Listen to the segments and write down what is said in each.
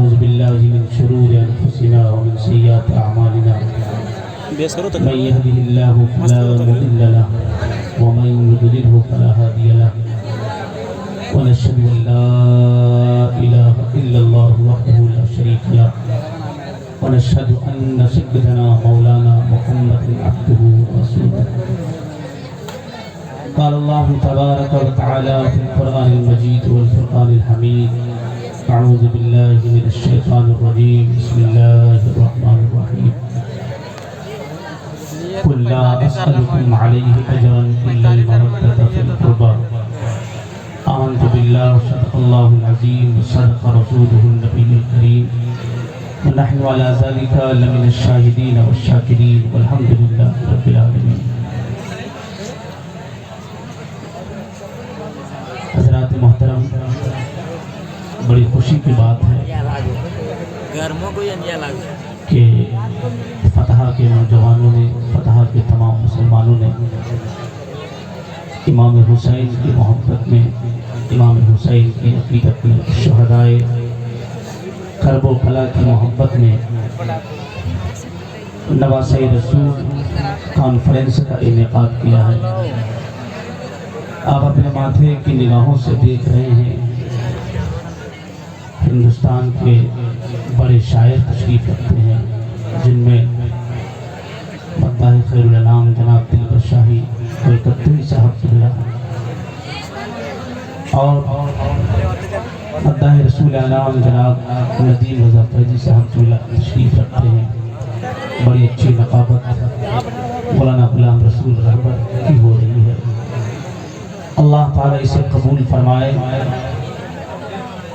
ونعوذ بالله من شرور أنفسنا ومن سيئات أعمالنا من يهده الله فلا مضل له ومن يضلله فلا هادي له ونشهد أن لا إله إلا الله وحده لا شريك له ونشهد أن سيدنا مولانا محمد عبده ورسوله قال الله تبارك وتعالى في القرآن المجيد والفرقان الحميد أعوذ بالله من الشيطان الرجيم بسم الله الرحمن الرحيم قل لا أسألكم عليه أجرا إلا المودة في القربى آمنت بالله وصدق الله العظيم وصدق رسوله النبي الكريم ونحن على ذلك لمن الشاهدين والشاكرين والحمد لله رب العالمين. حضرات محترم، بڑی خوشی کی بات ہے کہ فتح کے نوجوانوں نے، فتح کے تمام مسلمانوں نے امام حسین کی محبت میں، امام حسین کی عقیدت میں، شہدائے کرب و بلا کی محبت میں نواسۂ رسول کانفرنس کا انعقاد کیا ہے. آپ اپنے ماتھے کی نگاہوں سے دیکھ رہے ہیں ہندوستان کے بڑے شاعر تشریف رکھتے ہیں، جن میں مداح خیر الانام جناب دلبر شاہی کلکتری صاحب قبلہ اور مداح رسول انام جناب ندیم رضا فیضی صاحب قبلہ تشریف رکھتے ہیں. بڑی اچھی نقابت مولانا غلام رسول رہبر کی ہو رہی ہے. اللہ تعالیٰ اسے قبول فرمائے،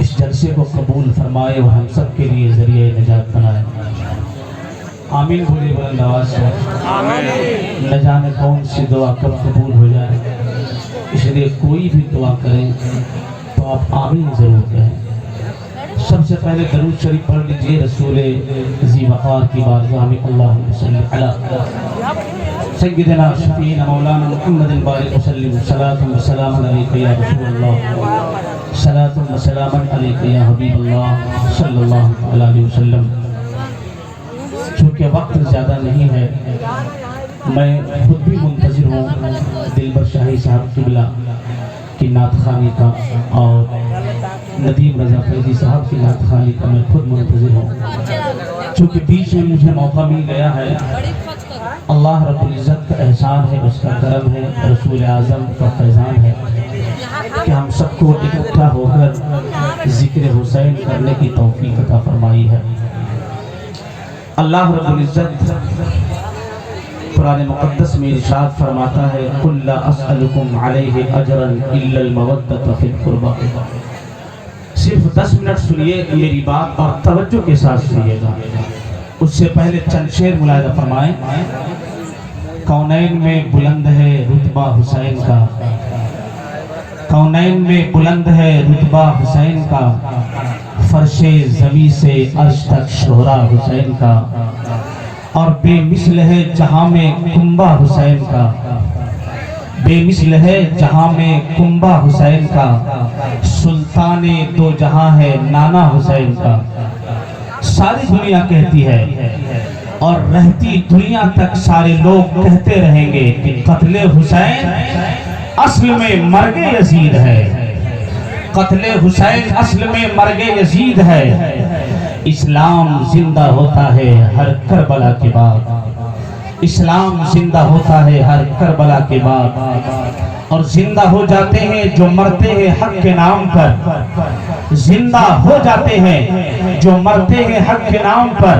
اس جلسے کو قبول فرمائے اور ہم سب کے لیے ذریعہ نجات بنائے. آمین بولے بلند آواز سے. نہ جانے کون سی دعا کب قبول ہو جائے، اس لیے کوئی بھی دعا کریں تو آپ آمین ضرور کہیں. سب سے پہلے درود شریف پڑھ لیجئے رسول ذی وقار کی بارگاہ میں. اللہم صلی علی سیدنا شفیعنا مولانا محمد بارک وسلم صلاۃ و سلام علیک یا رسول اللہ، صلاۃ و سلام علیک یا حبیب اللہ صلی اللہ علیہ وسلم. چونکہ وقت زیادہ نہیں ہے، میں خود بھی منتظر ہوں دلبر شاہی صاحب قبلہ کی نعت خوانی کا اور ندیم رضا فیضی صاحب کی نعت خوانی کا میں خود منتظر ہوں. چونکہ بیچ میں مجھے موقع مل گیا ہے، اللہ رب العزت کا احسان ہے، اس کا کرم ہے، رسول اعظم کا فیضان ہے کہ ہم سب کو اکٹھا ہو کر ذکر حسین کرنے کی توفیق عطا فرمائی ہے. اللہ رب العزت قرآن مقدس میں ارشاد فرماتا ہے قُلْ لَا أَسْأَلُكُمْ عَلَيْهِ أَجْرًا إِلَّا الْمَوَدَّةَ فِي الْقُرْبَى. صرف 10 منٹ سنیے میری بات اور توجہ کے ساتھ سنیے گا. اس سے پہلے چند شعر ملاحظہ فرمائیں. کونین میں بلند ہے رتبہ حسین کا، کونین میں بلند ہے رتبہ حسین کا، فرش زمین سے عرش تک شہرا حسین کا، اور بے مثل ہے جہاں میں کنبہ حسین کا، بے مثل ہے جہاں میں کنبہ حسین کا، سلطان دو جہاں ہے نانا حسین کا. ساری دنیا کہتی ہے اور رہتی دنیا تک سارے لوگ کہتے رہیں گے کہ قتل حسین اصل میں مرگ یزید ہے، قتل حسین اصل میں مرگ یزید ہے. اسلام زندہ ہوتا ہے ہر کربلا کے بعد، اسلام زندہ ہوتا ہے ہر کربلا کے بعد، اور زندہ ہو جاتے ہیں جو مرتے ہیں حق کے نام پر، زندہ ہو جاتے ہیں جو مرتے ہیں حق کے نام پر.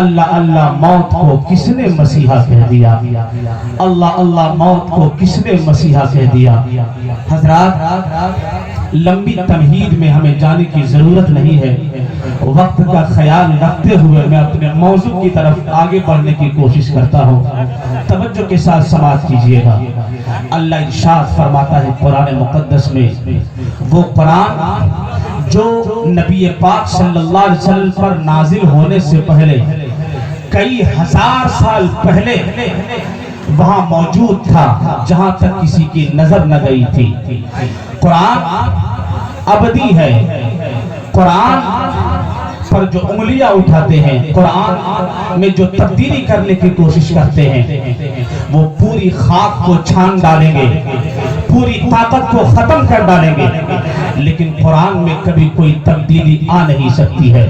اللہ اللہ موت کو کس نے مسیحا کہہ دیا، اللہ اللہ موت کو کس نے مسیحا کہہ دیا. حضرات، لمبی تمہید میں ہمیں جانے کی ضرورت نہیں ہے. وقت کا خیال رکھتے ہوئے میں اپنے موضوع کی طرف آگے بڑھنے کی کوشش کرتا ہوں. توجہ کے ساتھ سماعت کیجئے گا. اللہ ارشاد فرماتا ہے قرآن مقدس میں، وہ قرآن جو نبی پاک صلی اللہ علیہ وسلم پر نازل ہونے سے پہلے کئی ہزار سال پہلے وہاں موجود تھا، جہاں تک کسی کی نظر نہ گئی تھی. قرآن ابدی ہے، قرآن پر جو انگلیاں اٹھاتے ہیں، قرآن میں جو تبدیلی کرنے کی کوشش کرتے ہیں، وہ پوری خاک کو چھان ڈالیں گے، پوری طاقت کو ختم کر ڈالیں گے، لیکن قرآن میں کبھی کوئی تبدیلی آ نہیں سکتی ہے،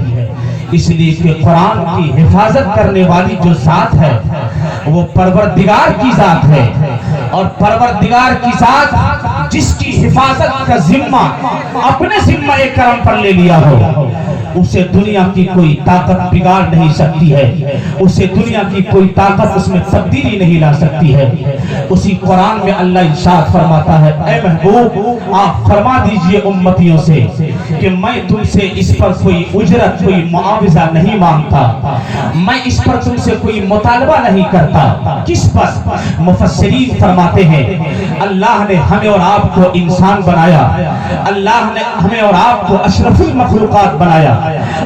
اس لیے کہ قرآن کی حفاظت کرنے والی جو ذات ہے وہ پروردگار کی ذات ہے، اور پروردگار کی ذات جس کی حفاظت کا ذمہ اپنے ذمہ کرم پر لے لیا ہو، اسے دنیا کی کوئی طاقت بگاڑ نہیں سکتی ہے، اسے دنیا کی کوئی طاقت اس میں تبدیلی نہیں لا سکتی ہے۔ اسی قرآن میں اللہ ارشاد فرماتا ہے، اے محبوب آپ فرما دیجئے امتیوں سے کہ میں تم سے اس پر کوئی اجرت، کوئی معاوضہ نہیں مانگتا، میں اس پر تم سے کوئی مطالبہ نہیں کرتا۔ کس پر؟ مفسرین فرماتے ہیں اللہ نے ہمیں اور آپ کو انسان بنایا، اللہ نے ہمیں اور آپ کو اشرف المخلوقات بنایا،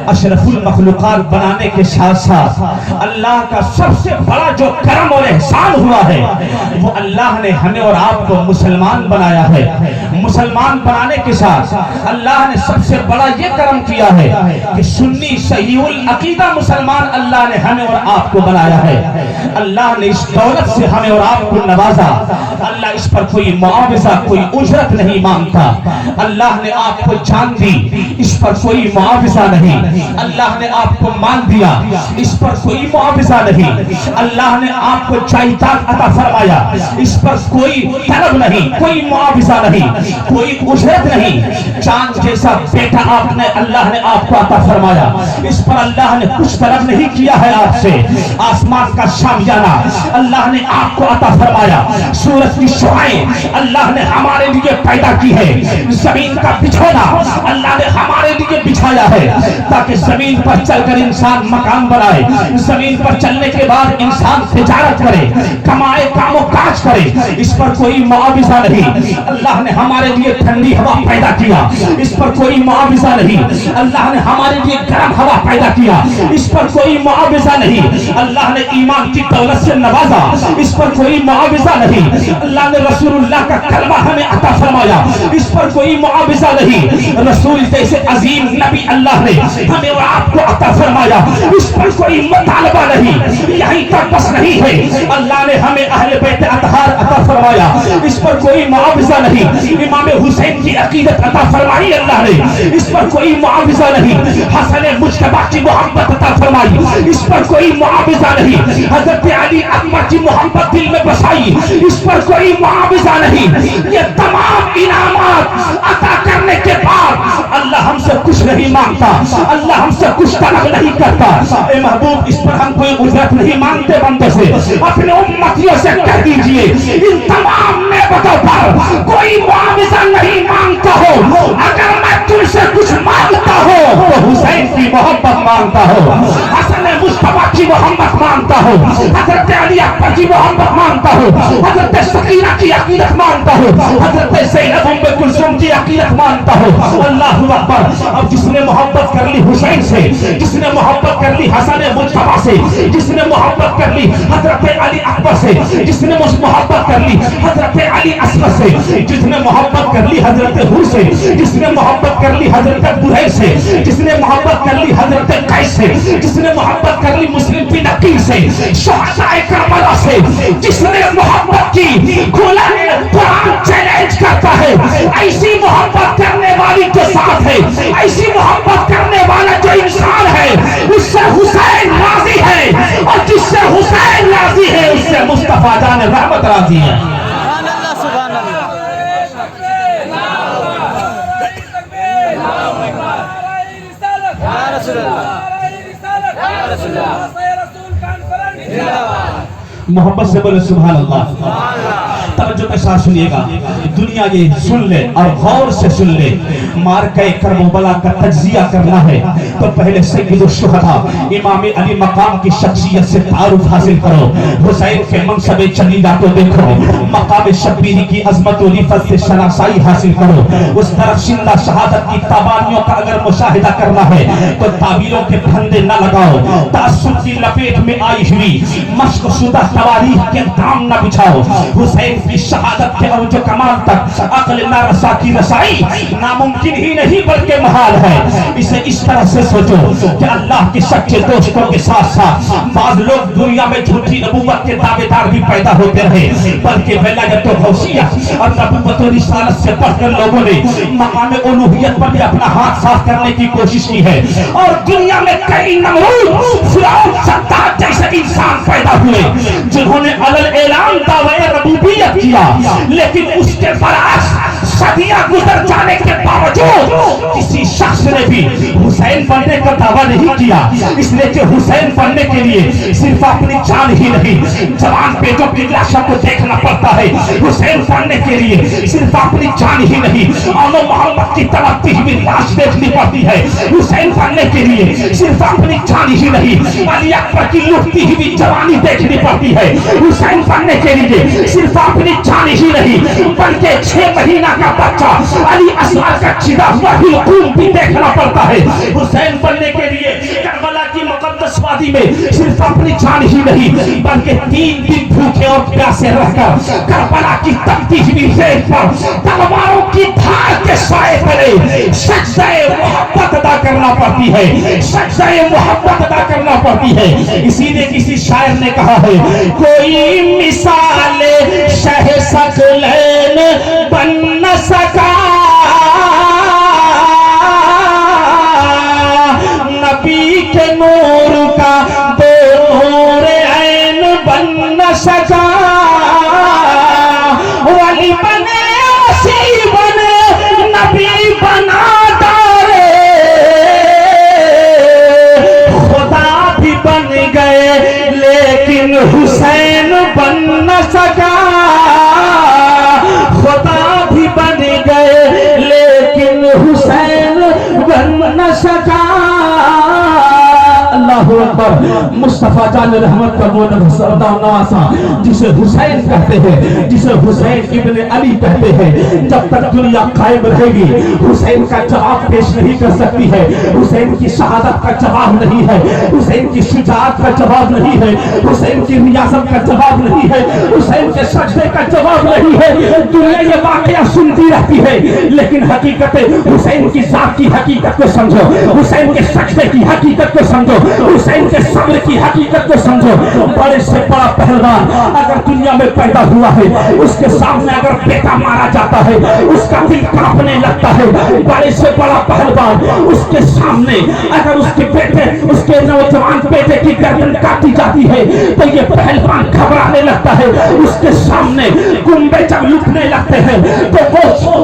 اشرف المخلوقات بنانے کے ساتھ ساتھ اللہ کا سب سے بڑا جو کرم اور احسان ہوا ہے وہ اللہ نے ہمیں اور آپ کو مسلمان بنایا ہے۔ مسلمان بنانے کے ساتھ اللہ نے سب سے بڑا یہ کرم کیا ہے کہ سنی صحیح العقیدہ مسلمان اللہ نے ہمیں اور آپ کو بنایا ہے۔ اللہ نے اس دولت سے ہمیں اور آپ کو نوازا، اللہ اس پر کوئی معاوضہ، کوئی اجرت نہیں مانگتا۔ اللہ نے آپ کو جان دی، اس پر کوئی معاوضہ نہیں۔ اللہ نے آپ کو مان دیا، اس پر کوئی معاوضہ نہیں۔ اللہ نے آپ کو جائیداد عطا فرمایا، اس پر کوئی طلب نہیں، کوئی معاوضہ نہیں، کوئی اجرت نہیں۔ چاند جیسا بیٹا آپ نے اللہ نے آپ کو عطا فرمایا، اس پر اللہ نے کچھ طلب نہیں کیا ہے آپ سے۔ آسمان کا شامیانہ اللہ نے آپ کو عطا فرمایا، سورج کی شعاعیں اللہ نے ہمارے لیے پیدا کی ہے، زمین کا بچھونا اللہ نے ہمارے لیے بچھایا ہے تاکہ زمین پر چل کر انسان مکان بنائے، زمین پر چلنے کے بعد انسان تجارت کرے، کمائے، کام و کاج کرے، اس پر کوئی معاوضہ نہیں۔ اللہ نے ہمارے لیے ٹھنڈی ہوا پیدا کیا، اس پر کوئی معاوضہ نہیں۔ اللہ نے ہمارے لیے گرم ہوا پیدا کیا، اس پر کوئی معاوضہ نہیں۔ اللہ نے ایمان کی دولت سے نوازا، اس پر کوئی معاوضہ نہیں۔ اللہ نے رسول اللہ کا کلمہ ہمیں عطا فرمایا، اس پر کوئی معاوضہ نہیں۔ رسول جیسے عظیم نبی اللہ نے ہمیں اور آپ کو عطا فرمایا، اس پر کوئی مطالبہ نہیں۔ یہیں تک بس نہیں ہے، اللہ نے ہمیں اہل بیت اطہار عطا فرمایا، اس پر کوئی معاوضہ نہیں۔ امام حسین کی عقیدت عطا فرمائی اللہ نے، اس پر کوئی معاوضہ نہیں۔ حسن مجتبی کی محبت عطا فرمائی، اس پر کوئی معاوضہ نہیں۔ حضرت علی اکبر کی محبت دل میں بسائی، اس پر کوئی معاوضہ نہیں۔ یہ تمام انعامات عطا کرنے کے بعد اللہ ہم سے کچھ نہیں مانگتا، اللہ ہم سے کچھ طلب نہیں کرتا۔ اے محبوب اس پر ہم کوئی اجرت نہیں مانگتے بندے سے۔ اپنے امتیوں سے کہہ دیجئے ان تمام نعمتوں پر کوئی معاوضہ نہیں مانگتا ہو۔ اگر میں تم سے کچھ مانگتا ہوں تو حسین کی محبت مانگتا ہوں، حسن مصطفیٰ کی محبت مانگتا ہوں، حضرت علی اکبر کی محبت مانگتا ہوں، حضرت سکینہ کی عقیدت مانگتا ہوں، حضرت زینب ام کلثوم کی عقیدت مانگتا ہوں۔ اللہ اکبر۔ اب جس نے محبت کر لی حسین سے، جس نے محبت کر لی حسن مصطفیٰ سے، جس نے محبت کر لی حضرت علی اکبر سے، جس نے محبت کر لی حضرت علی اصغر سے، جس نے محبت کر لی حضرت حور سے، جس نے محبت کر لی حضرت برہیر سے، جس نے محبت کر لی حضرت قیس سے، جس نے محبت کر لی مسلم بن عقیل سے، شہداء کربلا سے، جس نے محبت کی قرآن چیلنج کرتا ہے ایسی محبت کرنے والی جو ذات ہے، ایسی محبت کرنے والا جو انسان ہے، اس سے حسین راضی ہے، اور جس سے حسین راضی ہے اس سے مصطفیٰ جان رحمت راضی ہے۔ محبت سے بولے سبحان اللہ۔ توجہ کے ساتھ سنیے گا، دنیا یہ سن لے اور غور سے سن لے۔ مارکہ کربلا کا تجزیہ کرنا ہے تو پہلے سید الشہداء امام علی مقام کی شخصیت سے تعارف حاصل کرو، حسین کے منصب چلیدہ کو دیکھو، مقام شبیری کی عظمت و رفعت سے شناسائی حاصل کرو۔ اس درخشندہ شہادت کی تابانیوں کا اگر مشاہدہ کرنا ہے تو تعبیروں کے پھندے نہ لگاؤ، تعصب کی لپیٹ میں آئی ہوئی مشق شدہ تواریخ کے دام نہ بچھاؤ۔ حسین بھی شہادت کے اوج و کمال تک عقل نارسا کی رسائی ناممکن ہی نہیں بلکہ محال ہے. اسے اس طرح سے سوچو کہ اللہ کے سچے دوستوں کے ساتھ ساتھ بعض لوگ دنیا میں جھوٹی نبوت کے دعوے دار بھی پیدا ہوتے رہے، بلکہ ولایت و غوثیہ اور نبوت و رسالت سے پڑھ کر لوگوں نے مقام الوہیت پر بھی اپنا ہاتھ صاف کرنے کی کوشش کی ہے. اور دنیا میں کئی نمرود، فرعون، صداد جیسے انسان پیدا ہوئے جنہوں نے علل اعلان دعوی ربوبیت کیا، لیکن اس کے برعکس صدیاں گزر جانے کے باوجود کسی شخص نے بھی حسین بننے کا دعویٰ نہیں کیا، اس لیے کہ حسین بننے کے لیے صرف اپنی جان ہی نہیں، جوان بیٹوں کی لاشوں کو دیکھنا پڑتا ہے. حسین بننے کے لیے صرف اپنی جان ہی نہیں، آل محمد کی تڑپتی ہوئی لاش دیکھنی پڑتی ہے. حسین بننے کے لیے صرف اپنی جان ہی نہیں، علی اکبر کی لٹتی ہوئی جوانی دیکھنی پڑتی ہے. حسین بننے کے لیے صرف اپنی جان ہی نہیں، بلکہ 6 مہینہ کا بچہ علی اصغر کا چڑا ہوا حلقوم بھی دیکھنا پڑتا ہے. حسین بننے کے لیے کربلا کی مقدس وادی میں صرف اپنی جان ہی نہیں، بلکہ 3 دن بھوکے اور پیاسے رہ کر کربلا کی تپتی ہوئی ریت پر تلواروں کی دھار کے سائے تلے سجدہ محبت ادا کرنا پڑتی ہے، سجدہ محبت ادا کرنا پڑتی ہے. اسی لیے کسی شاعر نے کہا ہے، کوئی مثال شہ ثقلین بن نہ سکا، نبی کے نور کا دو نور عین بن نہ سکا. ولی بنے اسی بنے نبی بنا ڈالے، خدا بھی بن گئے لیکن حسین بن نہ سکا. خدا بھی بن گئے لیکن حسین بن نہ سکا. اللہ اکبر. مصطفیٰ جان رحمت کا وہ سردار نواسا جسے حسین کہتے ہیں، جسے حسین ابن علی کہتے ہیں، جب تک دنیا قائم رہے گی حسین کا جواب پیش نہیں کر سکتی ہے. حسین کی شہادت کا جواب نہیں ہے، حسین کی شجاعت کا جواب نہیں ہے، حسین کی ریاست کا جواب نہیں ہے، حسین کے سجدے کا جواب نہیں ہے. دنیا یہ واقعہ سنتی رہتی ہے، لیکن حقیقت حسین کی ذات کی حقیقت کو سمجھو، حسین کے سجدے کی حقیقت کو سمجھو، حسین کے صبر کی حقیقت کو سمجھو. بڑے سے بڑا پہلوان اگر دنیا میں پیدا ہوا ہے، اس کے سامنے اگر بیٹا مارا جاتا ہے اس کا دل کانپنے لگتا ہے. بڑے سے بڑا پہلوان اس کے سامنے اگر اس کے بیٹے، اس کے نوجوان بیٹے کی گردن کاٹی جاتی ہے تو یہ پہلوان گھبرانے لگتا ہے. اس کے سامنے کنبے جب لٹنے لگتے ہیں تو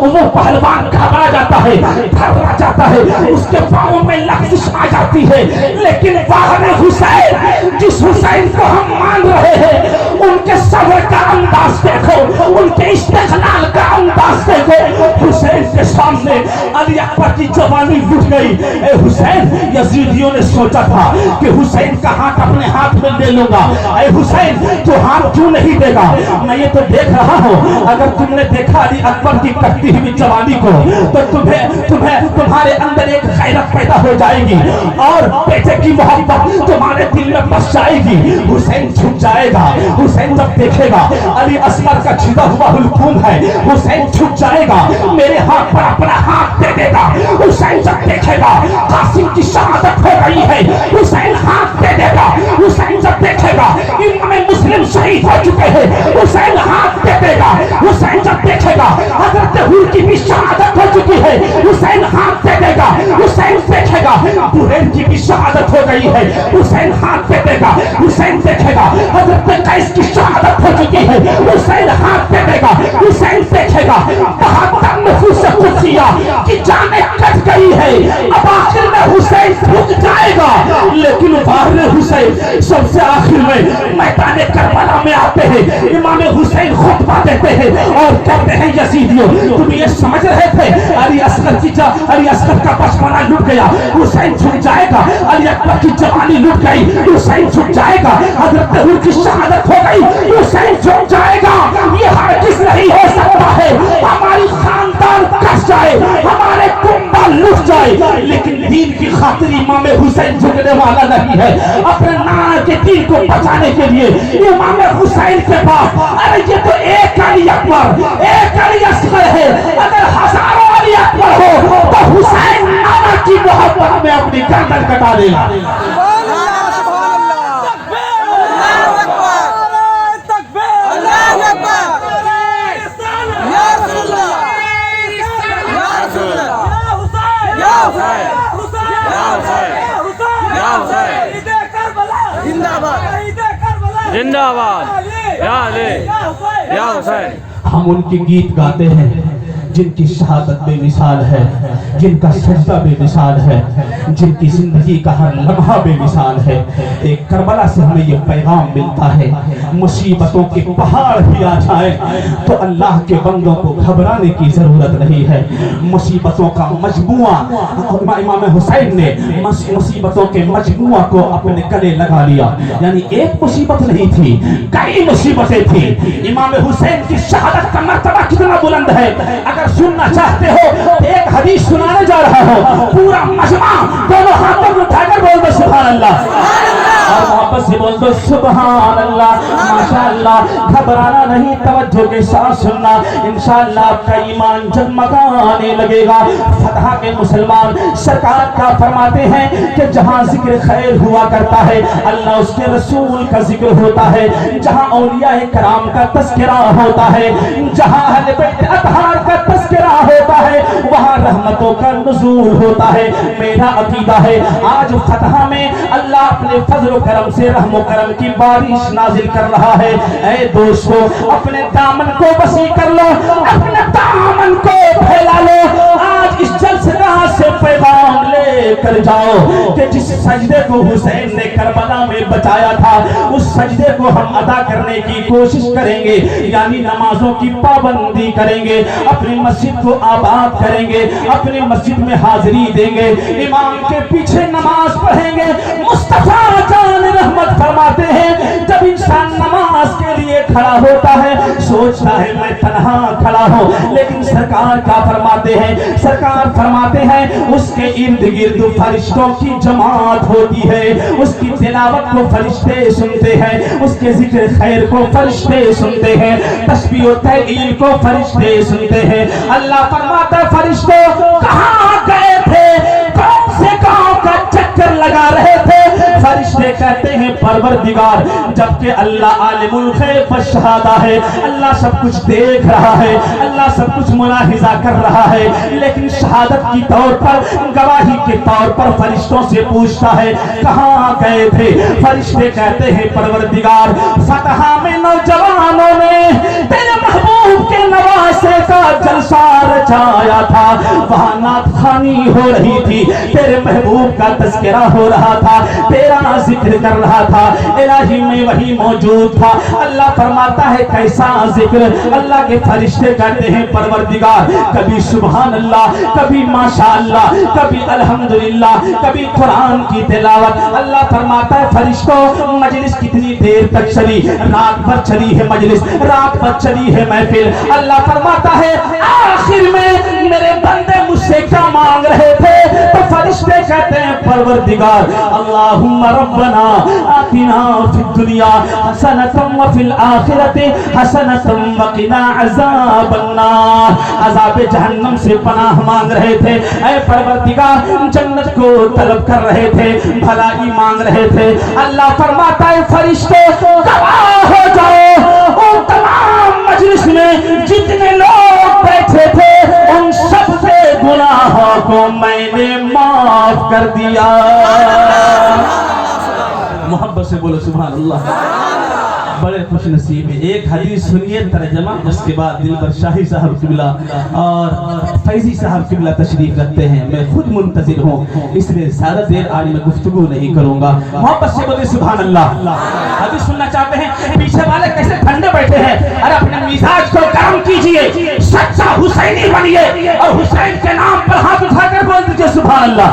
وہ پہلوان گھبرا جاتا ہے، گھبرا جاتا ہے، اس کے پاؤں میں لغزش آ جاتی ہے. لیکن واہن حسین، جس حسین کو ہم مان رہے ہیں، ان کے صبر کا انداز دیکھو، ان کے استقلال کا انداز دیکھو. حسین کے سامنے علی اکبر کی جوانی لٹ گئی. اے حسین، یزیدیوں نے سوچا تھا کہ حسین کا ہاتھ اپنے ہاتھ میں لے لوں گا. اے حسین، تو ہاتھ کیوں نہیں دے گا؟ میں یہ تو دیکھ رہا ہوں، اگر تم نے دیکھا علی اکبر کی کٹتی ہوئی جوانی کو تو تمہارے اندر ایک غیرت پیدا ہو جائے گی اور بیٹے کی محبت تمہارے دل میں بس جائے گی. حسین جھک جائے گا. حسین جب دیکھے گا علی اصغر کا چھڑا ہوا حلقوم ہے، حسین جھک جائے گا، میرے ہاتھ پر اپنا ہاتھ دے دے گا. حسین جب دیکھے گا قاسم کی شہادت ہو رہی ہے، حسین ہاتھ دے دے گا. حسین جب دیکھے گا امام مسلم شہید ہو چکے ہیں، حسین ہاتھ دے دے گا. حسین جب دیکھے گا حضرت حور کی بھی شہادت ہو چکی ہے، حسین ہاتھ دے دے گا. حسین دیکھے گا بحیر کی بھی شہادت ہو گئی ہے، حسین ہاتھ دے دے گا. حسین دیکھے گا حضرت قیس کی شہادت ہو چکی ہے، حسین ہاتھ دے دے گا. حسین دیکھے گا 72 نفوس قدسیہ کی جانیں کٹ گئی ہے، اب آخر میں حسین جھک جائے گا. لیکن واہن حسین سب سے آخر میں میدان کربلا میں آتے ہیں. امام حسین خطبہ دیتے ہیں اور کہتے ہیں یزیدیوں، تم یہ سمجھ رہے تھے علی اصغر کا بچپنا لٹ گیا، حسین جھک جائے گا. علی اکبر کی جوانی لٹ گئی، حسین جھک جائے گا. حضرت حور کی شہادت ہو گئی، حسین جھک جائے گا. یہ ہرگز نہیں ہو سکتا ہے. ہماری خاندان ابدان کش جائے, ہمارے کنبہ لٹ جائے, لیکن دین کی خاطر امام حسین جھکنے والا نہیں ہے. اپنے نانا کے دین کو بچانے کے لیے امام حسین کے پاس, ارے یہ تو ایک علی اکبر, ایک علی اصغر ہے, اگر ہزاروں علی اکبر ہو تو حسین نانا کی محبت میں اپنی گردن کٹا دے گا. زندہ باد یا علی یا حسین. ہم ان کے گیت گاتے ہیں جن کی شہادت بے مثال ہے, جن کا سجدہ بے مثال ہے, جن کی زندگی کا ہر لمحہ بے مثال ہے. ایک کربلا سے ہمیں یہ پیغام ملتا ہے, مصیبتوں کے پہاڑ بھی آ جائیں تو اللہ کے بندوں کو گھبرانے کی ضرورت نہیں ہے. مصیبتوں کا مجموعہ, امام حسین نے مصیبتوں کے مجموعہ کو اپنے گلے لگا لیا. یعنی ایک مصیبت نہیں تھی, کئی مصیبتیں تھیں. امام حسین کی شہادت کا مرتبہ کتنا بلند ہے, اگر سننا چاہتے ہو ایک حدیث سنانے جا رہا ہوں. پورا مجمع دونوں ہاتھوں کو اٹھا کر بول دو سبحان اللہ, اور محبت سے بول دو سبحان اللہ. ماشاءاللہ, گھبرانا نہیں, توجہ کے ساتھ سننا. انشاءاللہ آپ کا ایمان جگمگانے لگے گا. فتح کے مسلمان سرکار کا فرماتے ہیں کہ جہاں ذکر خیر ہوا کرتا ہے اللہ اس کے رسول کا ذکر ہوتا ہے, جہاں اولیاء کرام کا تذکرہ ہوتا ہے, جہاں اہل بیت اطہار کا تذکرہ ہوتا ہے, وہاں رحمتوں کا نزول ہوتا ہے. میرا عقیدہ ہے آج فتح میں اللہ اپنے فضل و کرم سے رحم و کرم کی بارش نازل کر رہا ہے. اے دوستو, اپنے دامن کو وسیع کر لو, اپنے دامن کو پھیلا لو. آج اس جلسگاہ سے پیغام لے کر جاؤ کہ جس سجدے کو حسین نے کربلا میں بچایا تھا اس سجدے کو ہم ادا کرنے کی کوشش کریں گے. یعنی نمازوں کی پابندی کریں گے, اپنی مسجد کو آباد کریں گے, اپنی مسجد میں حاضری دیں گے, امام کے پیچھے نماز پڑھیں گے. مصطفیٰ جان رحمت فرماتے ہیں جب انسان نماز کے لیے کھڑا ہوتا ہے سوچتا ہے میں تنہا کھڑا ہوں, لیکن سرکار کیا فرماتے ہیں, سرکار فرماتے ہیں اس کے ارد گرد فرشتوں کی جماعت ہوتی ہے, اس کی تلاوت کو فرشتے سنتے ہیں, اس کے ذکر خیر کو فرشتے سنتے ہیں, تسبیح و تحلیل کو فرشتے سنتے ہیں. اللہ فرماتا ہے فرشتوں کہاں گئے تھے, کون سے گاؤں کا چکر لگا رہے تھے. فرشتے کہتے ہیں پروردگار, جبکہ اللہ عالم الغیب والشہادہ ہے, اللہ سب کچھ دیکھ رہا ہے, اللہ سب کچھ ملاحظہ کر رہا ہے, لیکن شہادت کی طور پر, گواہی کے طور پر فرشتوں سے پوچھتا ہے کہاں گئے تھے. فرشتے کہتے ہیں پروردگار فتح میں نوجوانوں نے تیرے محبوب کے نواسے کا جلسہ رچایا تھا, وہاں نعت خوانی ہو رہی تھی, تیرے محبوب کا تذکرہ ہو رہا تھا, تیرا ذکر کر رہا تھا, الہی میں وہی موجود تھا. اللہ فرماتا ہے کیسا ذکر. اللہ کے فرشتے کہتے ہیں پروردگار کبھی سبحان اللہ, کبھی ماشاءاللہ, کبھی الحمدللہ, کبھی قرآن کی تلاوت. اللہ فرماتا ہے فرشتوں مجلس کتنی دیر تک چلی, رات بھر چلی ہے مجلس, رات بھر چلی ہے محفل. اللہ فرماتا ہے آخر میں میرے بندے مجھ سے کیا مانگ رہے تھے, تو فرشتے کہتے ہیں پروردگار اللہم ربنا آتنا فی الدنیا حسنۃ وفی الآخرۃ حسنۃ وقنا عذاب النار. عذاب جہنم سے پناہ مانگ رہے تھے, اے پروردگار جنت کو طلب کر رہے تھے, بھلائی مانگ رہے تھے. اللہ فرماتا ہے فرشتوں گواہ ہو جاؤ ان تمام مجلس میں جتنے لوگ بیٹھے تھے ان سب سے گناہوں کو میں نے معاف کر دیا. محبت سے بولو سبحان اللہ. بڑے خوش نصیب ہیں. ایک حدیث سنیے ترجمہ, اس کے بعد دلبر شاہی صاحب قبلہ اور فیضی صاحب قبلہ تشریف رکھتے ہیں. میں خود منتظر ہوں, اس لیے زیادہ دیر آج میں گفتگو نہیں کروں گا. محبت سے بولے سبحان اللہ. حدیث سننا چاہتے ہیں, پیچھے والے کیسے ٹھنڈے بیٹھے ہیں, ارے اپنے مزاج کو گرم کیجئے. سچا حسینی بنیے اور حسین کے نام پر ہاتھ اٹھا کر بول دیجئے سبحان اللہ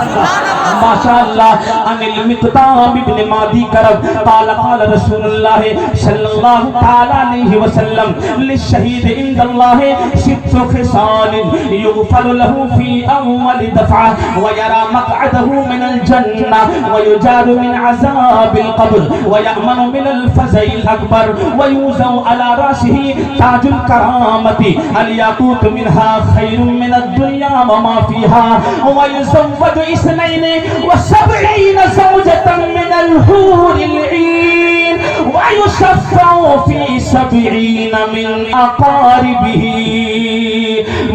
ماشاءاللہ عن المقدام ابن معدی کرب قال قال رسول اللہ صلی اللہ تعالی علیہ وسلم للشہید عند اللہ ست خصال یغفر له فی اول دفعہ ویرى مقعده من الجنہ ویجار من عذاب القبر ویأمن من الفزع الاکبر ویوزع على راسه تاج الکرامت الیاقوت منها خیر من الدنیا وما فیها ویزوج اثنین وسبعین زوجة من الحور العین ویشفع فی سبعین من اقاربه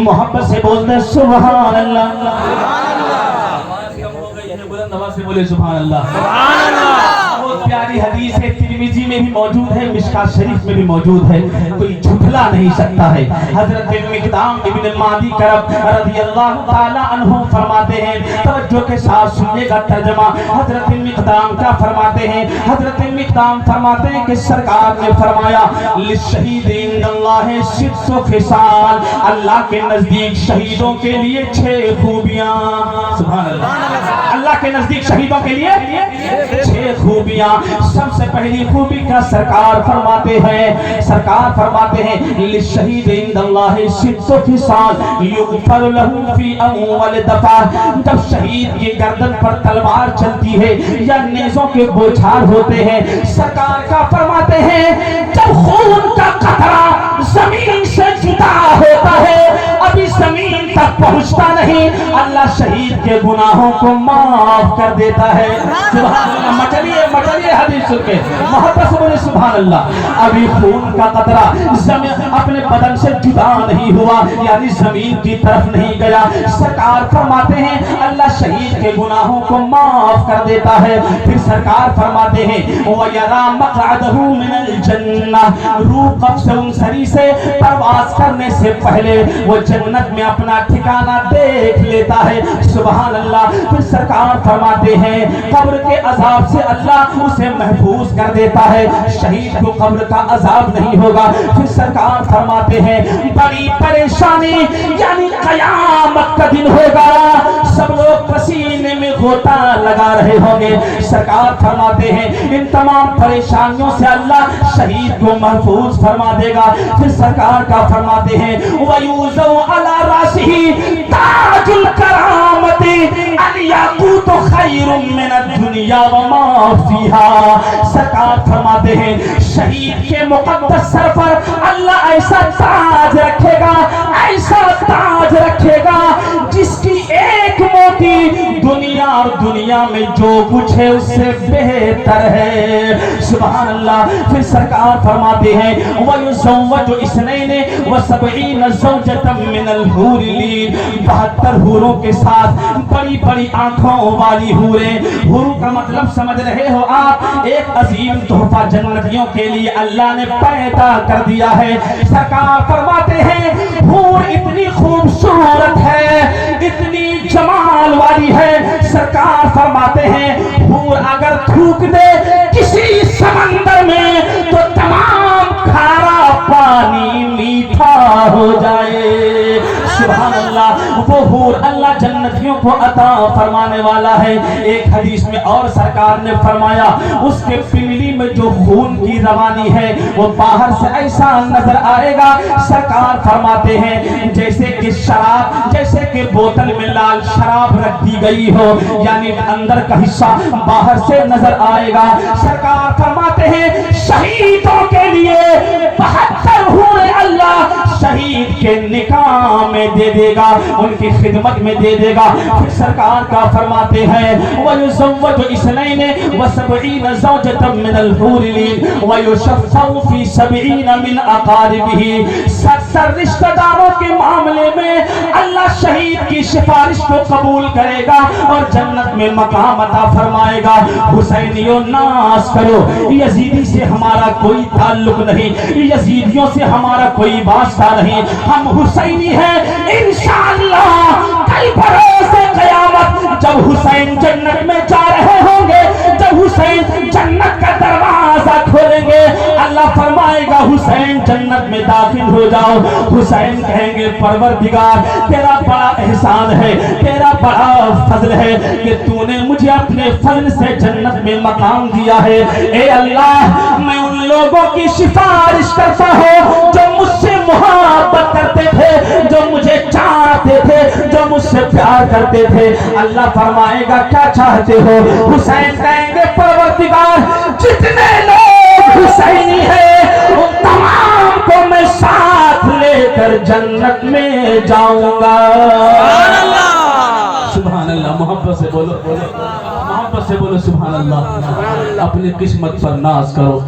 محبت سے بولتے سبحان اللہ بلند آواز سے بولے سبحان اللہ سبحان اللہ بہت پیاری حدیث ہے ترمذی میں بھی موجود ہے مشکات شریف میں بھی موجود ہے کوئی جھٹلا نہیں سکتا ہے حضرت مقدام ابن معدی کرب رضی اللہ تعالی عنہ فرماتے ہیں توجہ کے ساتھ سنیے گا ترجمہ حضرت مقدام کیا فرماتے ہیں حضرت مقدام فرماتے ہیں کہ سرکار نے فرمایا للشہید عند اللہ ست خصال اللہ کے نزدیک شہیدوں کے لیے 6 خوبیاں سبحان اللہ اللہ کے نزدیک شہیدوں کے لیے 6 خوبیاں سب سے پہلی خوبی کا سرکار فرماتے ہیں للشہید عند اللہ ست خصال یغفر له فی اول دفعہ جب شہید کی گردن پر تلوار چلتی ہے یا نیزوں کے بوچھار ہوتے ہیں سرکار کا فرماتے ہیں جب خون کا قطرہ زمین سے جدا ہوتا ہے ابھی زمین تک پہنچتا نہیں اللہ شہید کے گناہوں کو معاف کر دیتا ہے سبحان اللہ مچلیے حدیث سن کے محبت سے بولے سبحان اللہ ابھی خون کا قطرہ زمین اپنے بدن سے جدا نہیں ہوا یعنی زمین کی طرف نہیں گیا سرکار فرماتے ہیں اللہ شہید کے گناہوں کو معاف کر دیتا ہے پھر سرکار فرماتے ہیں وَيَرَى مَقْعَدَهُ مِنَ الْجَنَّةِ روح قبض سے انصری سے پرواز کرنے سے پہلے وہ جنت میں اپنا ٹھکانہ دیکھ لیتا ہے سبحان اللہ پھر سرکار فرماتے ہیں قبر کے عذاب سے اللہ اسے محفوظ کر دیتا ہے شہید کو قبر کا عذاب نہیں ہوگا پھر سرکار فرماتے ہیں بڑی پریشانی یعنی قیامت کا دن ہوگا سب لوگ پسینے میں غوطہ لگا رہے ہوں گے سرکار فرماتے ہیں ان تمام پریشانیوں سے اللہ شہید کو محفوظ فرما دے گا پھر سرکار کا فرماتے ہیں وَيُوزَوْ عَلَى رَاسِهِ تَاجُ الْكَرَامَةِ الْيَاقُوتُ خَيْرٌ مِّنَ الدُّنْيَا وَمَا فِيهَا سرکار فرماتے ہیں شہید کے مقدس سر پر اللہ ایسا تاج رکھے گا ایسا تاج رکھے گا جس کی ایک موتی دنیا اور دنیا میں جو کچھ ہے اس سے بہتر ہے سبحان اللہ پھر سرکار فرماتے ہیں وَيُزَوَّجُ اثْنَيْنِ وَسَبْعِينَ زَوْجَةً مِّنَ الْحُورِ الْعِينِ 72 حوروں کے ساتھ بڑی بڑی آنکھوں والی حوریں حور کا مطلب سمجھ رہے ہو آپ ایک عظیم تحفہ جنتیوں کے لیے اللہ نے پیدا کر دیا ہے سرکار فرماتے ہیں حور اتنی خوبصورت ہے اتنی جمال والی ہے سرکار فرماتے ہیں حور اگر تھوک دے کسی سمندر میں تو تمام کھارا پانی میٹھا ہو جائے سبحان اللہ وہ حور اللہ جنتیوں کو عطا فرمانے والا ہے ایک حدیث میں اور سرکار نے فرمایا اس کے پنڈلی میں جو خون کی روانی ہے وہ باہر سے ایسا نظر آئے گا سرکار فرماتے ہیں جیسے کہ شراب جیسے کہ بوتل میں لال شراب رکھ دی گئی ہو یعنی اندر کا حصہ باہر سے نظر آئے گا سرکار فرماتے ہیں شہیدوں کے لیے 72 حوریں اللہ شہید کے نکاح میں دے دے گا ان کی خدمت میں دے دے گا پھر سرکار کا فرماتے ہیں وَيُزَوَّجُ اثْنَيْنِ وَسَبْعِينَ زَوْجَةً مِّنَ الْحُورِ الْعِينِ وَيُشَفَّعُ فِي سَبْعِينَ مِنْ أَقَارِبِهِ 70 رشتہ داروں کے معاملے میں اللہ شہید کی سفارش کو قبول کرے گا اور جنت میں مقام عطا فرمائے گا حسینیوں ناز کرو یزیدی سے ہمارا کوئی تعلق نہیں یزیدیوں سے ہمارا کوئی واسطہ نہیں ہم حسینی ہیں انشاءاللہ کل بروز قیامت جب حسین جنت میں جا رہے ہوں گے جب حسین جنت کا دروازہ کھولیں گے اللہ اللہ فرمائے گا حسین جنت میں داخل ہو جاؤ. حسین کہیں گے پروردگار تیرا بڑا احسان ہے, تیرا بڑا فضل ہے کہ تو نے مجھے اپنے فضل سے جنت میں مقام دیا ہے. اے اللہ میں ان لوگوں کی سفارش کرتا ہوں جو مجھ سے محبت کرتے تھے, جو مجھے چاہتے تھے, جو مجھ سے پیار کرتے تھے. اللہ فرمائے گا کیا چاہتے ہو؟ حسین کہیں گے پروردگار جتنے لوگ حسینی ہیں ان تمام کو میں ساتھ لے کر جنت میں جاؤں گا. سبحان اللہ. محبت سے بولو, محبت سے بولو سبحان اللہ. اپنی قسمت پر ناز کرو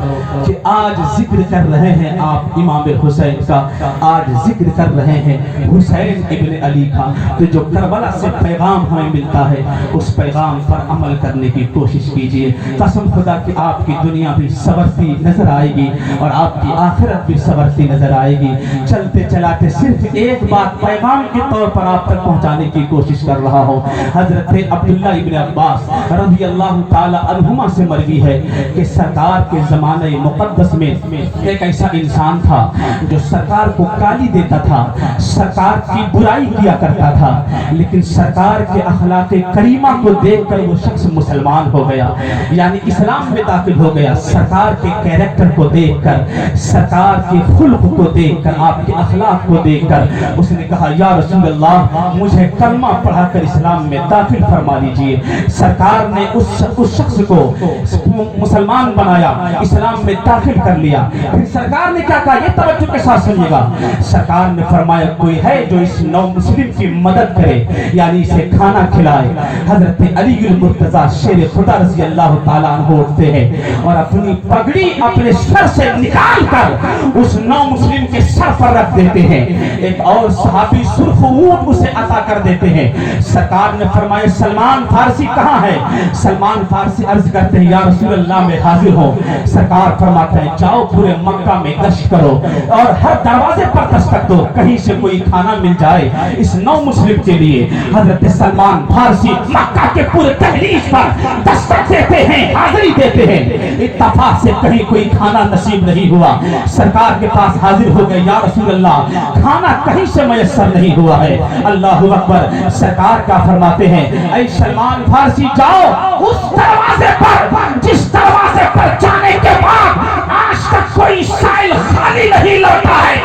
کہ آج ذکر کر رہے ہیں آپ امام حسین کا, آج ذکر کر رہے ہیں حسین ابن علی کا. تو جو کربلا سے پیغام ہمیں ملتا ہے اس پیغام پر عمل کرنے کی کوشش کیجئے. قسم خدا کہ آپ کی دنیا بھی سنورتی نظر آئے گی اور آپ کی آخرت بھی سنورتی نظر آئے گی. چلتے چلاتے صرف ایک بات پیغام کے طور پر آپ تک پہنچانے کی کوشش کر رہا ہوں. حضرت عبداللہ ابن عباس رضی اللہ تعالی عنہما سے مروی ہے کہ سرکار کے زمانہ مقدس میں ایک ایسا انسان تھا جو سرکار کو گالی دیتا تھا, سرکار کی برائی کیا کرتا تھا, لیکن سرکار کے اخلاق کریمہ کو دیکھ کر وہ شخص مسلمان ہو گیا, یعنی اسلام میں داخل ہو گیا. سرکار کے کیریکٹر کو دیکھ کر, سرکار کے خلق کو دیکھ کر, آپ کے اخلاق کو دیکھ کر اس نے کہا یا رسول اللہ مجھے کلمہ پڑھا کر اسلام میں داخل فرما لیجئے. سرکار نے اس شخص کو مسلمان بنایا, اسلام میں داخل کر لیا. پھر سرکار نے کیا کہا, یہ توجہ کے ساتھ سنیے گا. سرکار نے فرمایا کوئی ہے جو اس نو مسلم کی مدد کرے, یعنی اسے کھانا کھلائے. حضرت علی المرتضیٰ شیر خدا رضی اللہ تعالیٰ عنہ اٹھتے ہیں اور اپنی پگڑی اپنے سر سے نکال کر اس نو مسلم کے سر پر رکھ دیتے ہیں. ایک اور صحابی سرخ اونٹ اسے عطا کر دیتے ہیں. سرکار نے فرمایا سلمان فارسی کہاں ہے؟ سلمان فارسی عرض کرتے ہیں یا رسول اللہ میں حاضر ہوں. سرکار فرماتے ہیں جاؤ پورے مکہ میں گشت کرو اور ہر دروازے پر دستک دو, کہیں سے کوئی کھانا مل جائے اس نو مسلم کے لیے. حضرت سلمان فارسی مکہ کے پورے دہلیز پر دستک دیتے ہیں, حاضری دیتے ہیں. اتفاق سے کہیں کوئی کھانا نصیب نہیں ہوا. سرکار کے پاس حاضر ہو گئے یا رسول اللہ کھانا کہیں سے میسر نہیں ہوا ہے. اللہ اکبر. سرکار کا فرماتے ہیں اے سلمان فارسی جاؤ اس دروازے پر جس دروازے پر جانے کے بعد آج تک کوئی سائل خالی نہیں لوٹا ہے.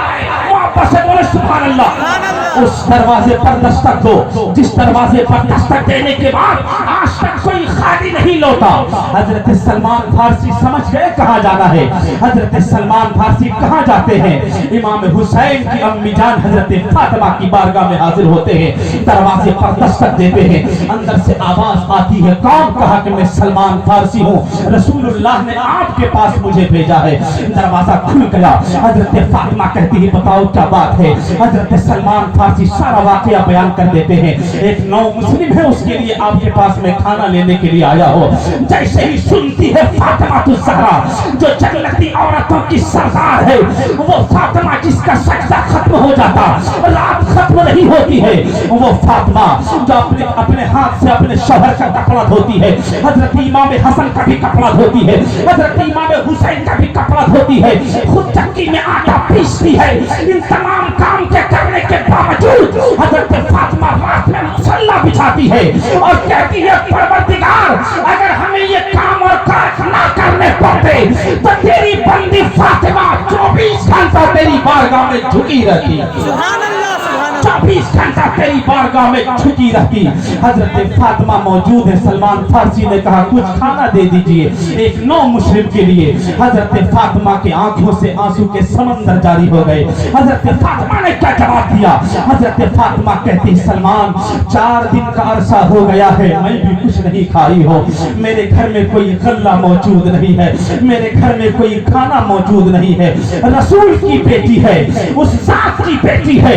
واپس سے بولے سبحان اللہ. اس دروازے پر دستک دو جس دروازے پر دستک دینے کے بعد آج تک کوئی خالی نہیں لوٹا. حضرت سلمان فارسی سمجھ گئے کہاں جانا ہے. حضرت سلمان فارسی کہاں جاتے ہیں؟ امام حسین کی امی جان حضرت فاطمہ کی بارگاہ میں حاضر ہوتے ہیں, دروازے پر دستک دیتے ہیں. اندر سے آواز آتی ہے کون؟ کہا کہ میں سلمان فارسی ہوں, رسول اللہ نے آپ کے پاس مجھے بھیجا ہے. دروازہ کھل گیا. حضرت فاطمہ کہتی ہے بتاؤ کیا بات ہے؟ حضرت سلمان فارسی سارا واقعہ بیان کر دیتے ہیں. ایک نو مسلم ہے, اس کے لیے آپ کے پاس میں کھانا لینے کے لیے آیا ہو. جیسے ہی سنتی ہے فاطمہ الزہرا جو جنتی عورتوں کی سردار ہے, وہ فاطمہ جس کا سجدہ ختم ہو جاتا رات ختم نہیں ہوتی ہے, وہ فاطمہ جو اپنے ہاتھ سے اپنے شوہر کا کپڑا دھوتی ہے, حضرت امام حسن کا بھی کپڑا دھوتی ہے, حضرت امام حسین کا بھی کپڑا دھوتی ہے, خود چکی میں آٹا پیستی ہے. ان تمام کام کے کرنے کے باوجود حضرت فاطمہ رات میں مصلی بچھاتی ہے اور کہتی ہے پروردگار اگر ہمیں یہ کام اور کاج نہ کرنے پڑتے تو تیری بندی فاطمہ 24 گھنٹہ تیری بارگاہ میں جھکی رہتی. سبحان اللہ. 24 گھنٹہ تیری بارگاہ میں جھکی رہتی. حضرت فاطمہ موجود ہے. سلمان فارسی نے کہا کچھ کھانا دے دیجئے ایک نو مسلم کے لیے. حضرت فاطمہ کی آنکھوں سے آنسو کے سمندر جاری ہو گئے. حضرت فاطمہ نے کیا جواب دیا؟ حضرت فاطمہ کہتی سلمان 4 دن کا عرصہ ہو گیا ہے میں بھی کچھ نہیں کھائی ہوں, میرے گھر میں کوئی غلہ موجود نہیں ہے, میرے گھر میں کوئی کھانا موجود نہیں ہے. رسول کی بیٹی ہے, اس ذات کی بیٹی ہے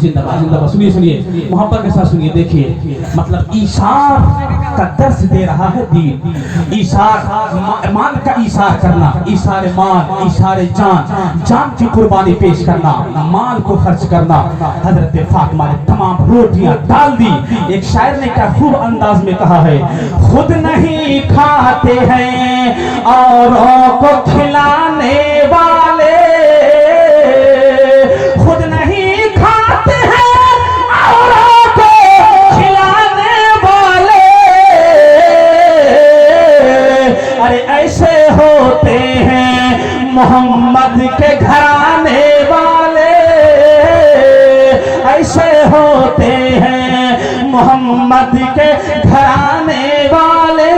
زندہ باد سنیے سنیے محبت کے ساتھ سنیے. دیکھیے مطلب ایثار کا درس دے رہا ہے دین. ایثار مال کا ایثار کرنا, ایثار مال, ایثار جان, جان کی قربانی پیش کرنا, مال کو خرچ کرنا. حضرت فاطمہ نے تمام روٹیاں ڈال دی. ایک شاعر نے کیا خوب انداز میں کہا ہے, خود نہیں کھاتے ہیں اوروں کو کھلانے والے, خود نہیں کھاتے ہیں اوروں کو کھلانے والے, ارے ایسے ہوتے ہیں محمد کے گھرانے والے, ایسے ہوتے ہیں محمد کے گھرانے والے.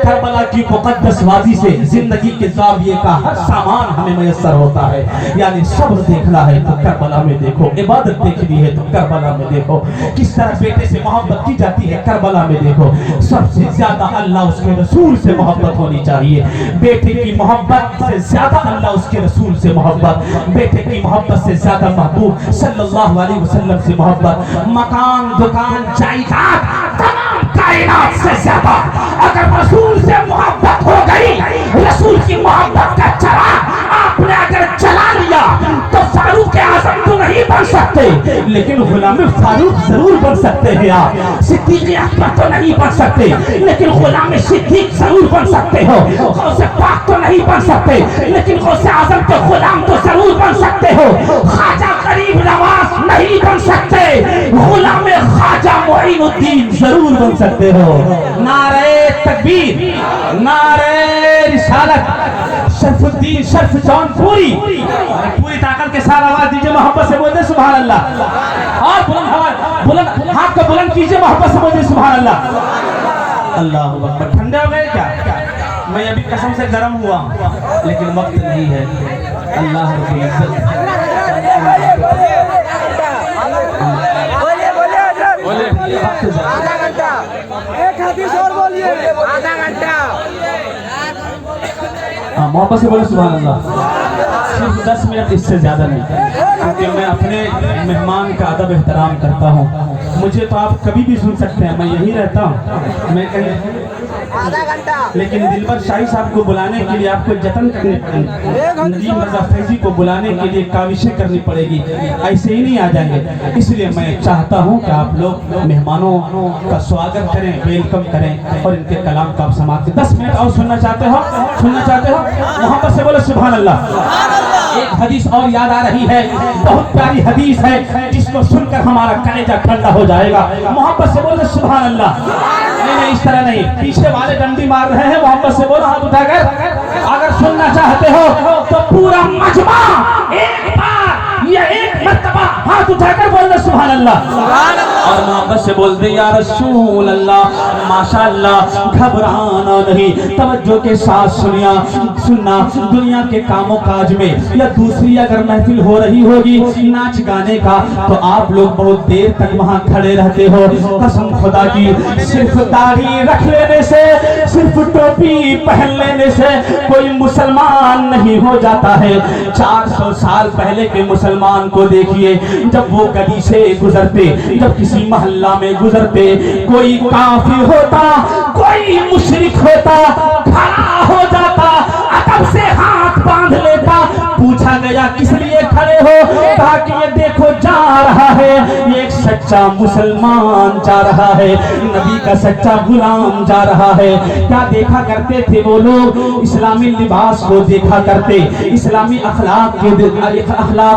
کربلا کی مقدس وادی سے زندگی کے زاویے کا ہر سامان ہمیں میسر ہوتا ہے. یعنی صبر دیکھنا ہے تو کربلا میں دیکھو, عبادت دیکھنی ہے تو کربلا میں دیکھو, کس طرح بیٹے سے محبت کی جاتی ہے کربلا میں دیکھو. سب سے زیادہ اللہ اس کے رسول سے محبت ہونی چاہیے. بیٹے کی محبت سے زیادہ اللہ اس کے رسول سے محبت, بیٹے کی محبت سے زیادہ محبوب صلی اللہ علیہ وسلم سے محبت. مکان, دکان, جائیداد, تمام کائنات سے زیادہ اگر رسول سے محبت ہو گئی, رسول کی محبت کا چراغ آپ نے اگر جلا لیا تو فاروق اعظم تو نہیں بن سکتے, لیکن غلام فاروق ضرور بن سکتے ہیں آپ. صدیق اکبر تو نہیں بن سکتے, لیکن غلام صدیق ضرور بن سکتے ہو. غوث پاک تو نہیں بن سکتے, لیکن غوث اعظم کے غلام تو ضرور بن سکتے ہو. خواجہ غریب نواز نہیں بن سکتے, غلام خواجہ معین الدین ضرور بن سکتے ہو. نعرہ تکبیر, نعرہ رسالت, شرف الدین شرف جون پوری طاقت کے ساتھ آواز دیجئے, محبت سے بولتے سبحان اللہ. اور بلند ہاتھ کو بلند کیجئے, محبت سے بولتے سبحان اللہ. اللہ اکبر. ٹھنڈے ہو گئے کیا؟ میں ابھی قسم سے گرم ہوا لیکن وقت نہیں ہے. اللہ رب العزت محبت سے بولے سبحان اللہ. صرف 10 منٹ, اس سے زیادہ نہیں, کیونکہ میں اپنے مہمان کا ادب احترام کرتا ہوں. مجھے تو آپ کبھی بھی سن سکتے ہیں, میں یہی رہتا ہوں, میں کہیں, لیکن دلبر شاہی صاحب کو بلانے کے لیے آپ کو جتن کرنے پڑے گی. ندیم رضا فیضی کو بلانے کے لیے کاوشیں کرنی پڑے گی, ایسے ہی نہیں آ جائیں گے. اس لیے میں چاہتا ہوں کہ آپ لوگ مہمانوں کا سواگت کریں, ویلکم کریں اور ان کے کلام کا آپ سماعت کریں. 10 منٹ اور سننا چاہتے ہو, سننا چاہتے ہو, محبت سے بولے سبحان اللہ. ایک حدیث اور یاد آ رہی ہے, بہت پیاری حدیث ہے جس کو سن کر ہمارا کلیجہ ٹھنڈا ہو جائے گا. محبت سے بولے سبحان اللہ. نہیں اس طرح نہیں, پیچھے والے ڈنڈی مار رہے ہیں, محبت سے بولو ہاتھ اٹھا کر. اگر سننا چاہتے ہو تو پورا مجمع ایک بار یا ایک مرتبہ ہاتھ اٹھا کر بولنا سبحان اللہ. اور محبت سے بول دے یا رسول اللہ, ماشاءاللہ. گھبرانا نہیں, توجہ کے ساتھ سننا. دنیا کے کام و کاج میں یا دوسری اگر محفل ہو رہی ہوگی ناچ گانے کا تو آپ لوگ بہت دیر تک وہاں کھڑے رہتے ہو. قسم خدا کی, صرف داڑھی رکھ لینے سے, صرف ٹوپی پہن لینے سے کوئی مسلمان نہیں ہو جاتا ہے. 400 سال پہلے کے مسلمان کو دیکھیے, جب وہ گلی سے گزرتے, جب کسی محلہ میں گزرتے, کوئی کافر ہوتا, کوئی مشرک ہوتا, کھڑا ہو جاتا, ادب سے ہاتھ باندھ لیتا. پوچھا گیا کس لیے کھڑے ہو, کہا کہ یہ دیکھو جا رہا ہے, یہ ایک سچا مسلمان جا رہا ہے, نبی کا سچا غلام جا رہا ہے. کیا دیکھا کرتے تھے وہ لوگ؟ اسلامی لباس کو دیکھا کرتے, اسلامی اخلاق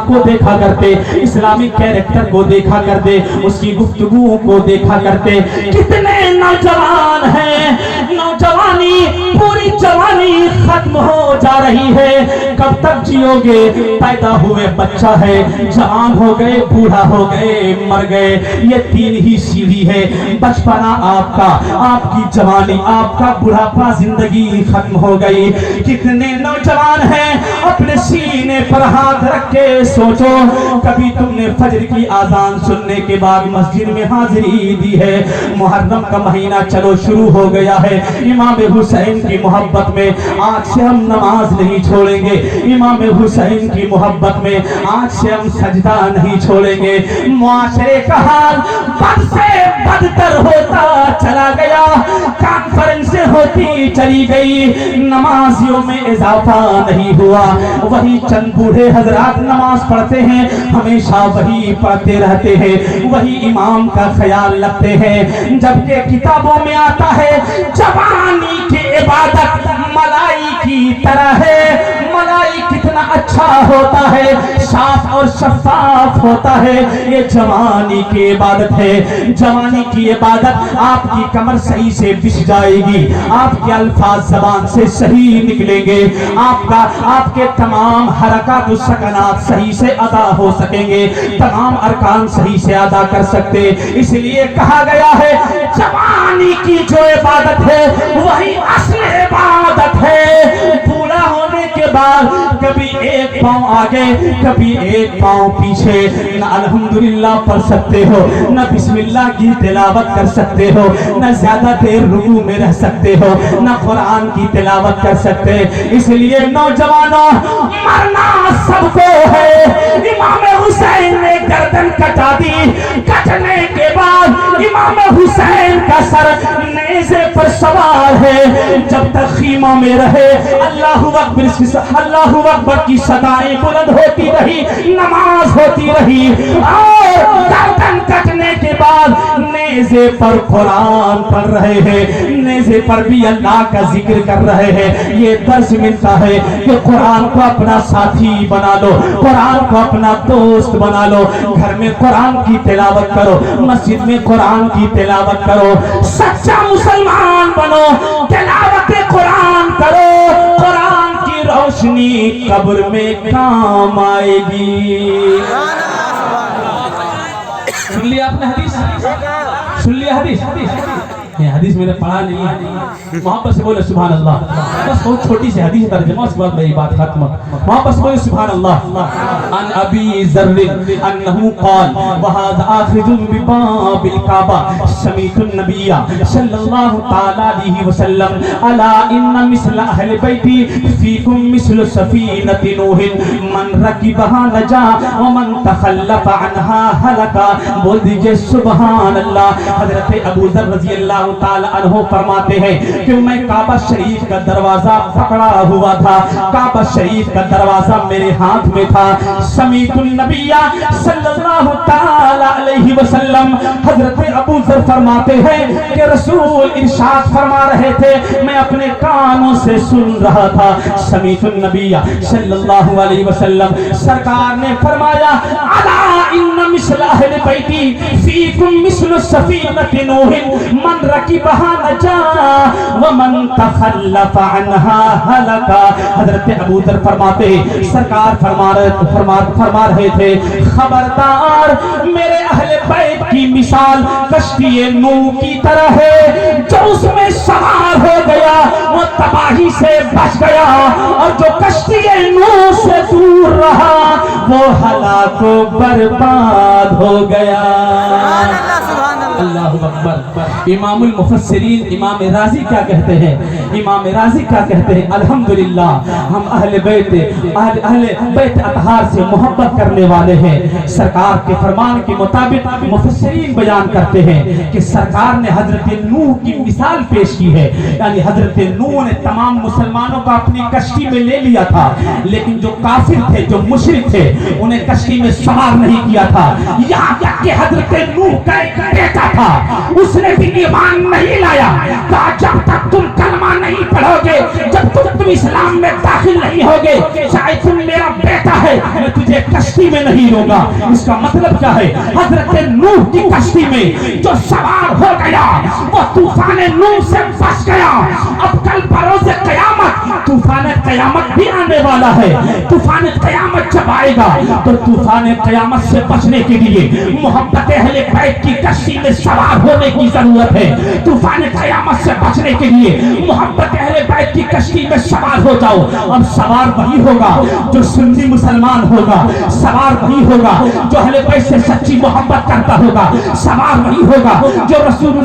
کو دیکھا کرتے, اسلامی کیریکٹر کو دیکھا کرتے, اس کی گفتگو کو دیکھا کرتے. کتنے نوجوان ہیں, نوجوانی پوری جوانی ختم ہو جا رہی ہے. کب تک جیو گے؟ پیدا ہوئے بچہ ہے, جوان ہو گئے, بوڑھا ہو گئے, مر گئے. یہ 3 ہی سیڑھی ہے, بچپنا آپ کا, آپ کی جوانی, آپ کا بڑھاپا, زندگی ختم ہو گئی. کتنے نوجوان ہیں اپنے سینے پر ہاتھ رکھ کے سوچو کبھی تم نے فجر کی آذان سننے کے بعد مسجد میں حاضری دی ہے؟ محرم کا مہینہ چلو شروع ہو گیا ہے، امام حسین کی محبت میں آج سے ہم نماز نہیں چھوڑیں گے، امام حسین کی محبت میں آج سے ہم سجدہ نہیں چھوڑیں گے۔ معاشرے کا حال بد سے بدتر ہوتا چلا گیا، کانفرنسیں ہوتی چلی گئی، نمازیوں میں اضافہ نہیں ہوا، وہی چند بوڑھے حضرات نماز پڑھتے ہیں، ہمیشہ وہی پڑھتے رہتے ہیں، وہی امام کا خیال رکھتے ہیں، جبکہ کتابوں میں آتا ہے جوانی کی عبادت ملائی کی طرح ہے۔ ملائی کتنا اچھا ہوتا ہے، صاف اور شفاف ہوتا ہے، یہ جوانی کی عبادت ہے۔ جوانی کی عبادت آپ کی کمر صحیح سے بچھ جائے گی، آپ کے الفاظ زبان سے صحیح نکلیں گے، آپ کے تمام حرکات و سکنات صحیح سے ادا ہو سکیں گے، تمام ارکان صحیح سے ادا کر سکتے۔ اس لیے کہا گیا ہے جوانی کی جو عبادت ہے وہی اصل عبادت ہے۔ بوڑھا ہونے کے بعد کبھی ایک پاؤں آگے کبھی ایک پاؤں پیچھے، نہ الحمدللہ پڑھ سکتے ہو، نہ بسم اللہ کی تلاوت کر سکتے ہو، نہ زیادہ دیر رکوع میں رہ سکتے ہو، نہ قرآن کی تلاوت کر سکتے۔ اس لیے نوجوانوں مرنا سب کو ہے۔ امام حسین نے گردن کٹا دی، کٹنے کے بعد امام حسین کا سر نیزے پر سوار ہے، جب تک خیمہ میں رہے اللہ اکبر کی صدائیں بلند ہوتی رہی، نماز ہوتی رہی، اور گردن کٹنے کے بعد نیزے پر قرآن پڑھ رہے ہیں، نیزے پر بھی اللہ کا ذکر کر رہے ہیں۔ یہ درس ملتا ہے کہ قرآن کو اپنا ساتھی بنا لو، قرآن کو اپنا دوست بنا لو، گھر میں قرآن کی تلاوت کرو، مسجد میں قرآن کی تلاوت کرو، سچا مسلمان بنو، تلاوت قرآن کرو، قرآن کی روشنی قبر میں کام آئے گی۔ سن لیا آپ نے حدیث؟ سن لیا حدیث؟ یہ حدیث میں نے پڑھا نہیں ہے، محبت سے بولے سبحان اللہ۔ بس بہت چھوٹی سی حدیث ترجمہ، اس کے بعد میری بات ختم۔ محبت سے بولے سبحان اللہ۔ عن ابی ذر انہ قال وهذا آخذ بباب الكعبہ سمعت النبی صلی اللہ تعالی علیہ وسلم الا ان مثل اہل بیتی فیکم مثل سفینۃ نوح من رکبها نجا ومن تخلف عنها ہلک۔ بول دیجئے سبحان اللہ۔ حضرت ابو ذر رضی اللہ تعالی عنہ فرماتے ہیں کہ میں کعبہ شریف کا دروازہ پکڑا ہوا تھا، کعبہ شریف کا دروازہ میرے ہاتھ میں تھا، سمیت النبی صلی اللہ تعالی علیہ وسلم۔ حضرت ابو ذر فرماتے ہیں کہ رسول ارشاد فرما رہے تھے، میں اپنے کانوں سے سن رہا تھا، سمیت النبی صلی اللہ علیہ وسلم، سرکار نے فرمایا الا ان مثل اہل بیتی فیکم مثل سفینۃ نوح من رکبها نجا ومن تخلف عنها ہلک۔ حضرت ابو ذر فرماتے ہیں، سرکار فرما رہے تھے خبردار میرے اہل بیت کی مثال کشتی نوح کی طرح ہے، جو اس میں سوار ہو گیا وہ تباہی سے بچ گیا، اور جو کشتی نوح سے دور رہا وہ ہلاک و برباد ہو گیا۔ اللہ اکبر۔ امام المفسرین امام راضی کیا کہتے ہیں؟ امام راضی کیا کہتے ہیں؟ الحمدللہ ہم اہل بیت اطہار سے محبت کرنے والے ہیں۔ سرکار کے فرمان کے مطابق مفسرین بیان کرتے ہیں کہ سرکار نے حضرت نوح کی مثال پیش کی ہے، یعنی حضرت نوح نے تمام مسلمانوں کو اپنی کشتی میں لے لیا تھا، لیکن جو کافر تھے، جو مشرک تھے، انہیں کشتی میں سوار نہیں کیا تھا۔ یہاں تک کہ حضرت نوح کا ایک بیٹا تھا، اس نے بھی ایمان نہیں لایا، کہا جب تک تم کلمہ نہیں پڑھو گے، جب تم اسلام میں داخل نہیں ہوگے، چاہے تم میرا بیٹا ہے میں تجھے کشتی میں نہیں لوں گا۔ اس کا مطلب کیا ہے؟ حضرت نوح کی کشتی میں جو سوار ہو گیا وہ طوفان نوح سے بچ گیا۔ اب کل بروز قیامت طوفان قیامت بھی آنے والا ہے. طوفان قیامت جب آئے گا تو طوفان قیامت سے بچنے کے لیے محبت اہل بیت کی کشتی میں سوار ہونے کی ضرورت ہے. طوفان قیامت سے بچنے کے لیے محبت اہل بیت کی کشتی میں سوار ہو جاؤ. اب سوار وہی ہوگا جو سنی مسلمان ہوگا, سوار وہی ہوگا جو اہل بیت سے سچی محبت کرتا ہوگا, سوار وہی ہوگا جو رسول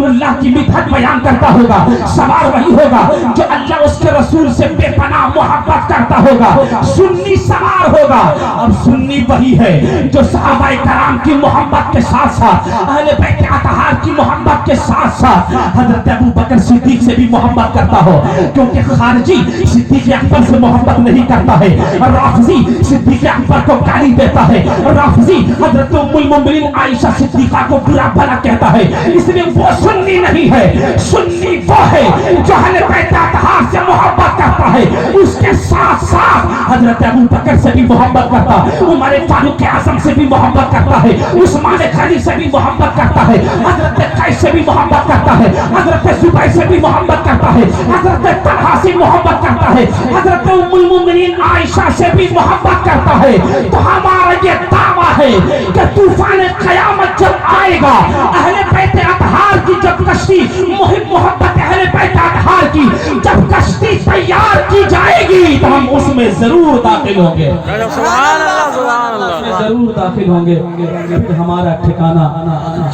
اللہ کی مدحت بیان کرتا ہوگا, سوار وہی ہوگا جو اللہ اس کے رسول سے بے پناہ محبت کرتا ہوگا. سنی سوار ہوگا. اب سنی وہی ہے جو صحابہ کرام کی محبت کے ساتھ ساتھ اہل بیت اطہار کی محبت کے ساتھ ساتھ حضرت ابو بکر صدیق سے بھی محبت کرتا ہو, کیونکہ خارجی صدیق اکبر سے محبت نہیں کرتا ہے, رافضی صدیق اکبر کو گالی دیتا ہے, رافضی حضرت ام المؤمنین عائشہ صدیقہ کو برا بھلا کہتا ہے. اس لیے وہ سنی نہیں ہے. سنی وہ ہے جو اہل بیت اطہار سے محبت کرتا ہے, اس کے ساتھ ساتھ حضرت ابو بکر سے بھی محبت کرتا ہے, عمر فاروق اعظم سے بھی محبت کرتا ہے, عثمان غنی سے بھی محبت کرتا ہے, حضرت قیس سے بھی محبت کرتا ہے, حضرت زبیر سے بھی محبت کرتا ہے, حضرت طلحہ سے محبت کرتا ہے, حضرت ام المؤمنین عائشہ سے بھی محبت کرتا ہے. تو ہمارا یہ دعویٰ ہے کہ طوفان قیامت جب آئے گا, اہل بیت اطہار کی جب کشتی محبت اہل بیت اطہار کی جب کشتی تیار کی جائے گی تو ہم اس میں ضرور داخل ہوں گے. سبحان اللہ سبحان اللہ. ضرور داخل ہوں گے. پھر ہمارا ٹھکانہ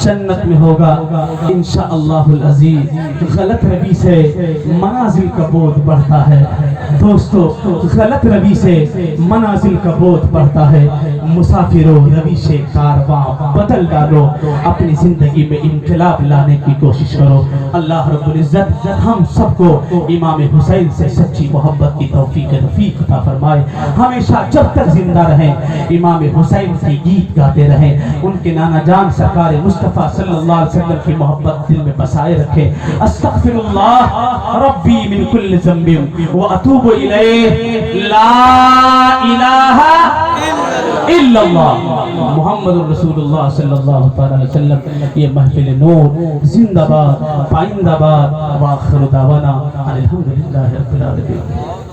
جنت میں ہوگا انشاءاللہ العزیز. غلط روی سے منازل کا بوجھ بڑھتا ہے دوستو, غلط روی سے منازل کا بوجھ بڑھتا ہے. مسافرو روی سے کارواں بدل ڈالو, اپنی زندگی میں انقلاب لانے کی کوشش کرو. اللہ رب العزت ہم سب کو امام حسین سے سچی محبت کی توفیق رفیق عطا فرمائے. ہمیشہ جب تک زندہ رہیں امام حسین کی گیت گاتے رہیں, ان کے نانا جان سرکار مصطفیٰ صلی اللہ علیہ وسلم کی محبت دل میں بسائے رکھے. استغفر اللہ ربی من کل ذنب واتوب الیہ, لا الہ الا اللہ محمد رسول اللہ صلی اللہ علیہ وسلم. یہ محفل نور زندہ باد, پائندہ باد. وآخر دعوانا الحمدللہ رب العالمین.